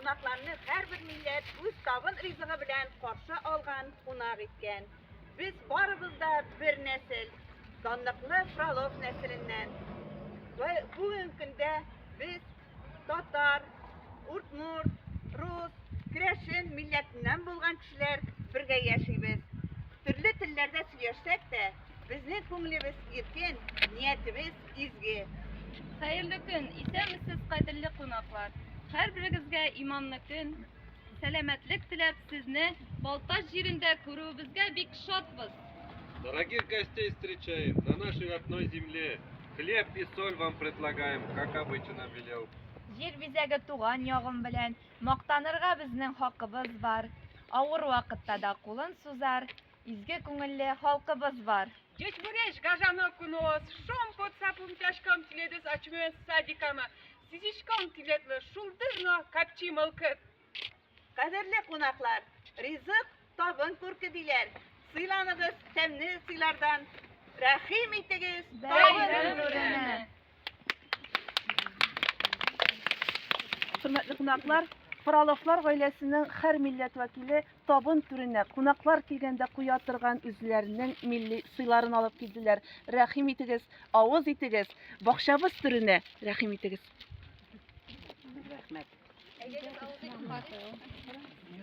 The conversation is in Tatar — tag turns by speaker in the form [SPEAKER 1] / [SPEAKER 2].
[SPEAKER 1] кунакларны һәрбер милләт үз табын ризыгы белән каршы алган, кунак иткән. Без барыбыз да бер нәсел, данлыклы Фролов нәселеннән. Бүген көндә без татар, уртмур, рус, керәшен милләтеннән булган кешеләр бергә яшибез. Төрле телләрдә сөйләшсәк тә, безнең күңелебез иркен, ниятебез изге.
[SPEAKER 2] Хәерле көн, исәнмесез кадерле кунаклар. Һәрберегезгә иманлы көн, сәламәтлек теләп сезне Балташ җирендә күрүебезгә бик шатбыз.
[SPEAKER 3] Дорогих гостей встречаем на нашей родной земле. Хлеб и соль вам предлагаем, как обычно велел.
[SPEAKER 4] Җир бизәге туган ягым белән мактанырга безнең хакыбыз бар. Авыр вакытта да кулын сузар, изге күңелле халкыбыз бар.
[SPEAKER 5] Дядь Муреш, гажано кунос, шом под сапом тяжком теледес ачмuen садикама, сизишком телетлы шулдырно капчи мылкыт.
[SPEAKER 1] Кадерле кунаклар, ризык табын күрке диләр. Сыйланыгыз тәмле сыйлардан. Рәхим итегез,
[SPEAKER 4] Бәйрәм нурына.
[SPEAKER 6] Хөрмәтле кунаклар, Фроловлар гаиләсенең һәр милләт вәкиле табын түренә кунаклар килгәндә куя торган үзләренең милли сыйларын алып килделәр. Рәхим итегез, авыз итегез, бакчабыз түренә рәхим итегез. Рәхмәт.